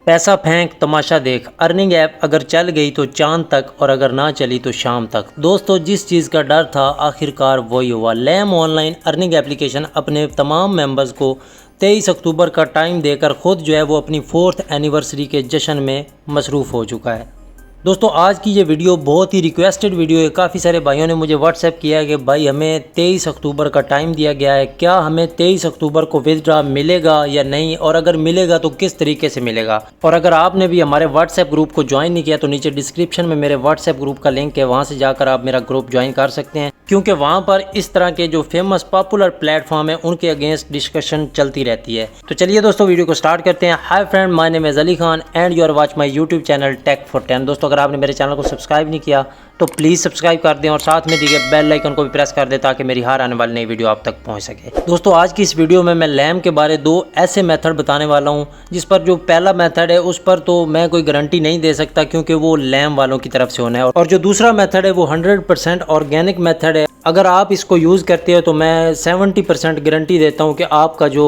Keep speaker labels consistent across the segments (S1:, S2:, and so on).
S1: पैसा फेंक तमाशा देख। अर्निंग ऐप अगर चल गई तो चांद तक और अगर ना चली तो शाम तक। दोस्तों, जिस चीज़ का डर था आखिरकार वही हुआ। लैम ऑनलाइन अर्निंग एप्लीकेशन अपने तमाम मेंबर्स को 23 अक्टूबर का टाइम देकर खुद जो है वो अपनी 4th एनिवर्सरी के जश्न में मसरूफ़ हो चुका है। दोस्तों, आज की ये वीडियो बहुत ही रिक्वेस्टेड वीडियो है। काफ़ी सारे भाइयों ने मुझे व्हाट्सएप किया है कि भाई हमें 23 अक्टूबर का टाइम दिया गया है, क्या हमें 23 अक्टूबर को विथड्रॉ मिलेगा या नहीं, और अगर मिलेगा तो किस तरीके से मिलेगा। और अगर आपने भी हमारे व्हाट्सएप ग्रुप को ज्वाइन नहीं किया तो नीचे डिस्क्रिप्शन में मेरे व्हाट्सएप ग्रुप का लिंक है, वहाँ से जाकर आप मेरा ग्रुप ज्वाइन कर सकते हैं, क्योंकि वहाँ पर इस तरह के जो फेमस पॉपुलर प्लेटफॉर्म है उनके अगेंस्ट डिस्कशन चलती रहती है। तो चलिए दोस्तों, वीडियो को स्टार्ट करते हैं। Hi friend, my name is Ali Khan and you are watch my YouTube channel tech for 10। दोस्तों, अगर आपने मेरे चैनल को सब्सक्राइब नहीं किया तो प्लीज़ सब्सक्राइब कर दें और साथ में दिए गए बेल आइकन को भी प्रेस कर दें ताकि मेरी हर आने वाली नई वीडियो आप तक पहुंच सके। दोस्तों, आज की इस वीडियो में मैं लैम के बारे 2 ऐसे मेथड बताने वाला हूं, जिस पर जो पहला मेथड है उस पर तो मैं कोई गारंटी नहीं दे सकता क्योंकि वो लैम वालों की तरफ से होना है, और जो दूसरा मेथड है वो 100% ऑर्गेनिक मेथड है। अगर आप इसको यूज़ करते हो तो मैं 70% गारंटी देता हूं कि आपका जो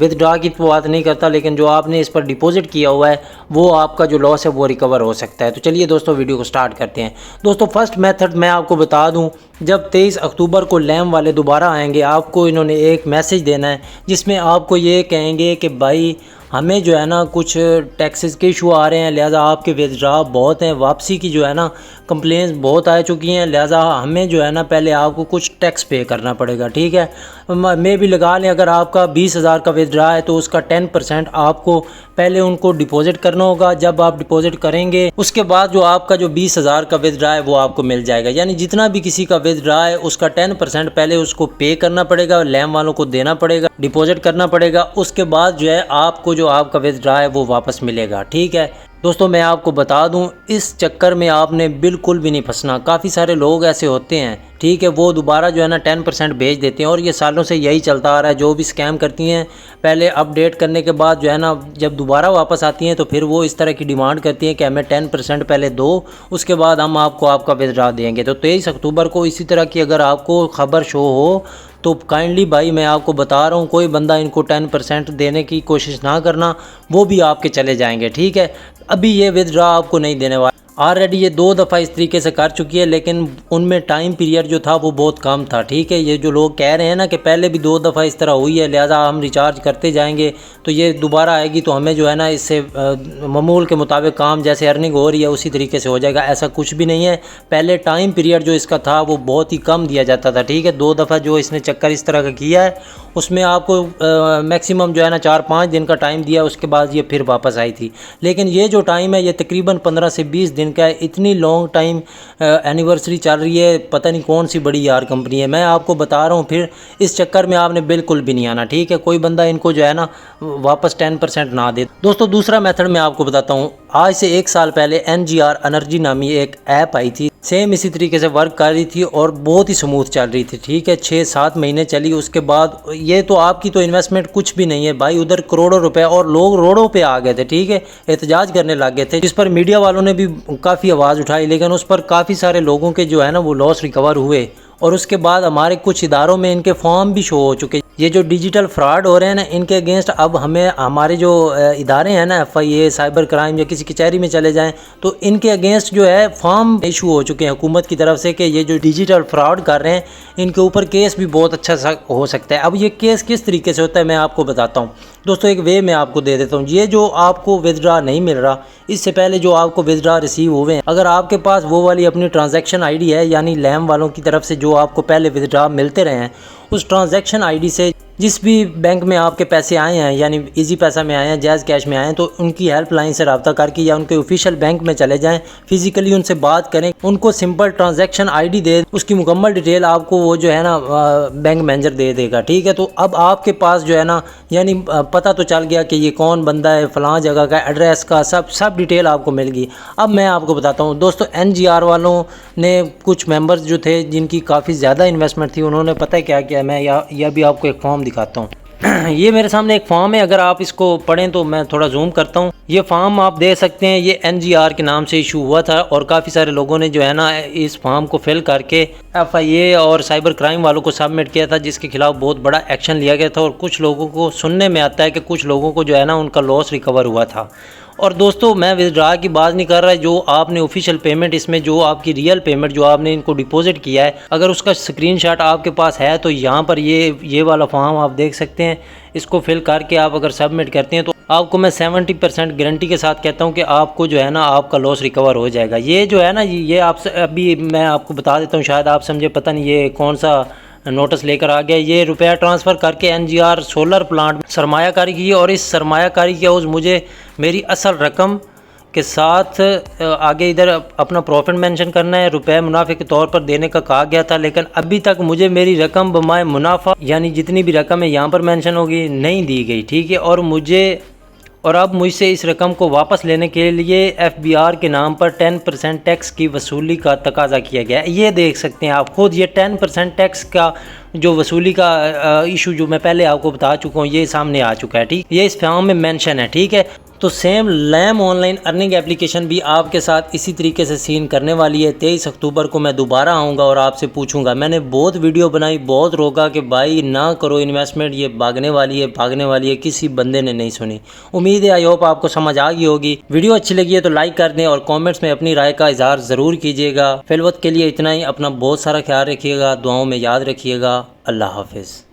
S1: विथड्रॉ की तो बात नहीं करता, लेकिन जो आपने इस पर डिपॉजिट किया हुआ है वो आपका जो लॉस है वो रिकवर हो सकता है। तो चलिए दोस्तों, वीडियो को स्टार्ट करते हैं। दोस्तों, फर्स्ट मेथड मैं आपको बता दूं, जब 23 अक्टूबर को लैम वाले दोबारा आएंगे आपको इन्होंने एक मैसेज देना है जिसमें आपको ये कहेंगे कि भाई हमें जो है ना कुछ टैक्सेस के इशू आ रहे हैं, लिहाजा आपके विथड्रॉ बहुत हैं, वापसी की जो है ना कंप्लेंट्स बहुत आ चुकी हैं, लिहाजा हमें जो है ना पहले आपको कुछ टैक्स पे करना पड़ेगा। ठीक है, मैं भी लगा लें अगर आपका 20,000 का विथड्रॉ है तो उसका 10% आपको पहले उनको डिपॉजिट करना होगा। जब आप डिपॉजिट करेंगे उसके बाद जो आपका जो 20,000 का विथड्रॉ है वो आपको मिल जाएगा। यानी जितना भी किसी का विथड्रॉ है उसका 10% पहले उसको पे करना पड़ेगा, लैम वालों को देना पड़ेगा, डिपॉजिट करना पड़ेगा। उसके बाद जो है आपको जो आपका विथड्रॉ है वो वापस मिलेगा। ठीक है दोस्तों, मैं आपको बता दूं, इस चक्कर में आपने बिल्कुल भी नहीं फंसना। काफ़ी सारे लोग ऐसे होते हैं, ठीक है, वो दोबारा जो है ना 10% भेज देते हैं और ये सालों से यही चलता आ रहा है। जो भी स्कैम करती हैं पहले अपडेट करने के बाद जो है ना जब दोबारा वापस आती हैं तो फिर वो इस तरह की डिमांड करती हैं कि हमें 10% पहले दो, उसके बाद हम आपको आपका विथड्रॉ देंगे। तो 23 अक्टूबर को इसी तरह की अगर आपको खबर शो हो तो काइंडली भाई मैं आपको बता रहा हूँ, कोई बंदा इनको 10% देने की कोशिश ना करना, वो भी आपके चले जाएंगे। ठीक है, अभी ये विथड्रॉ आपको नहीं देने वाला। ऑलरेडी ये 2 दफ़ा इस तरीके से कर चुकी है, लेकिन उनमें टाइम पीरियड जो था वो बहुत कम था। ठीक है, ये जो लोग कह रहे हैं ना कि पहले भी 2 दफ़ा इस तरह हुई है, लिहाजा हम रिचार्ज करते जाएंगे तो ये दोबारा आएगी तो हमें जो है ना इससे मामूल के मुताबिक काम जैसे अर्निंग हो रही है उसी तरीके से हो जाएगा। ऐसा कुछ भी नहीं है। पहले टाइम पीरियड जो इसका था वो बहुत ही कम दिया जाता था। ठीक है, 2 दफ़ा जो इसने चक्कर इस तरह का किया है उसमें आपको मैक्सिमम जो है ना 4-5 दिन का टाइम दिया, उसके बाद ये फिर वापस आई थी। लेकिन ये जो टाइम है ये तकरीबन 15 से 20 दिन का है। इतनी लॉन्ग टाइम एनिवर्सरी चल रही है, पता नहीं कौन सी बड़ी यार कंपनी है। मैं आपको बता रहा हूँ, फिर इस चक्कर में आपने बिल्कुल भी नहीं आना। ठीक है, कोई बंदा इनको जो है ना वापस 10% ना दे। दोस्तों, दूसरा मेथड मैं आपको बताता हूँ। आज से 1 साल पहले NGR एनर्जी नामी एक ऐप आई थी, सेम इसी तरीके से वर्क कर रही थी और बहुत ही स्मूथ चल रही थी। ठीक है, 6-7 महीने चली, उसके बाद ये तो आपकी तो इन्वेस्टमेंट कुछ भी नहीं है भाई, उधर करोड़ों रुपए और लोग रोडों पे आ गए थे। ठीक है, एहतजाज करने लग गए थे, जिस पर मीडिया वालों ने भी काफ़ी आवाज़ उठाई, लेकिन उस पर काफ़ी सारे लोगों के जो है ना वो लॉस रिकवर हुए। और उसके बाद हमारे कुछ इदारों में इनके फॉर्म भी शो हो चुके। ये जो डिजिटल फ्रॉड हो रहे हैं ना इनके अगेंस्ट अब हमें हमारे जो इदारे हैं ना FIA, साइबर क्राइम या किसी कचहरी में चले जाएं तो इनके अगेंस्ट जो है फॉर्म इशू हो चुके हैं हुकूमत की तरफ से कि ये जो डिजिटल फ्रॉड कर रहे हैं इनके ऊपर केस भी बहुत अच्छा हो सकता है। अब ये केस किस तरीके से होता है मैं आपको बताता हूँ। दोस्तों, एक वे मैं आपको दे देता हूँ। ये जो आपको विथड्रॉ नहीं मिल रहा, इससे पहले जो आपको विथड्रॉ रिसीव हुए हैं, अगर आपके पास वो वाली अपनी ट्रांजैक्शन ID है, यानी लैम वालों की तरफ से जो आपको पहले विथड्रॉ मिलते रहे हैं, उस ट्रांजैक्शन ID से जिस भी बैंक में आपके पैसे आए हैं, यानी इजी पैसा में आए हैं, जैज़ कैश में आए हैं, तो उनकी हेल्पलाइन से रब्ता करके या उनके ऑफिशियल बैंक में चले जाएं, फिजिकली उनसे बात करें, उनको सिंपल ट्रांजैक्शन ID दे, उसकी मुकम्मल डिटेल आपको वो जो है ना बैंक मैनेजर दे देगा। ठीक है, तो अब आपके पास जो है ना यानी पता तो चल गया कि ये कौन बंदा है, फ़लाँ जगह का एड्रेस का सब डिटेल आपको मिल गई। अब मैं आपको बताता हूँ दोस्तों, NGR वालों ने कुछ मेंबर्स जो थे जिनकी काफ़ी ज़्यादा इन्वेस्टमेंट थी, उन्होंने पता है क्या किया, मैं यह भी आपको एक फॉर्म दिखाता हूँ। ये मेरे सामने एक फॉर्म है, अगर आप इसको पढ़ें तो मैं थोड़ा जूम करता हूँ। ये फॉर्म आप देख सकते हैं, ये NGR के नाम से इशू हुआ था और काफ़ी सारे लोगों ने जो है ना इस फॉर्म को फिल करके FIA और साइबर क्राइम वालों को सबमिट किया था, जिसके खिलाफ बहुत बड़ा एक्शन लिया गया था। और कुछ लोगों को सुनने में आता है कि कुछ लोगों को जो है ना उनका लॉस रिकवर हुआ था। और दोस्तों मैं विड्रा की बात नहीं कर रहा, जो आपने ऑफिशियल पेमेंट, इसमें जो आपकी रियल पेमेंट जो आपने इनको डिपॉजिट किया है, अगर उसका स्क्रीनशॉट आपके पास है तो यहाँ पर ये वाला फॉर्म आप देख सकते हैं। इसको फिल करके आप अगर सबमिट करते हैं तो आपको मैं 70% गारंटी के साथ कहता हूँ कि आपको जो है ना आपका लॉस रिकवर हो जाएगा। ये जो है ना ये आपसे अभी मैं आपको बता देता हूँ, शायद आप समझे, पता नहीं ये कौन सा नोटिस लेकर आ गया। ये रुपया ट्रांसफ़र करके एनजीआर सोलर प्लांट में सरमायाकारी की, और इस सरमायाकारी के उस मुझे मेरी असल रकम के साथ आगे इधर अपना प्रॉफिट मेंशन करना है, रुपए मुनाफे के तौर पर देने का कहा गया था, लेकिन अभी तक मुझे मेरी रकम बमाए मुनाफा यानी जितनी भी रकम है यहाँ पर मेंशन होगी नहीं दी गई, ठीक है। और अब मुझसे इस रकम को वापस लेने के लिए एफबीआर के नाम पर 10% टैक्स की वसूली का तकाजा किया गया है। ये देख सकते हैं आप खुद, ये 10% टैक्स का जो वसूली का इशू जो मैं पहले आपको बता चुका हूँ ये सामने आ चुका है, ठीक। ये इस फॉर्म में मेंशन है, ठीक है। तो सेम लैम ऑनलाइन अर्निंग एप्लीकेशन भी आपके साथ इसी तरीके से सीन करने वाली है। 23 अक्टूबर को मैं दोबारा आऊँगा और आपसे पूछूंगा। मैंने बहुत वीडियो बनाई, बहुत रोका कि भाई ना करो इन्वेस्टमेंट, ये भागने वाली है, किसी बंदे ने नहीं सुनी। उम्मीद है आई होप आपको समझ आ गई होगी। वीडियो अच्छी लगी है तो लाइक कर दें और कॉमेंट्स में अपनी राय का इजहार ज़रूर कीजिएगा। फिलवक्त के लिए इतना ही, अपना बहुत सारा ख्याल रखिएगा, दुआओं में याद रखिएगा। अल्लाह हाफिज़।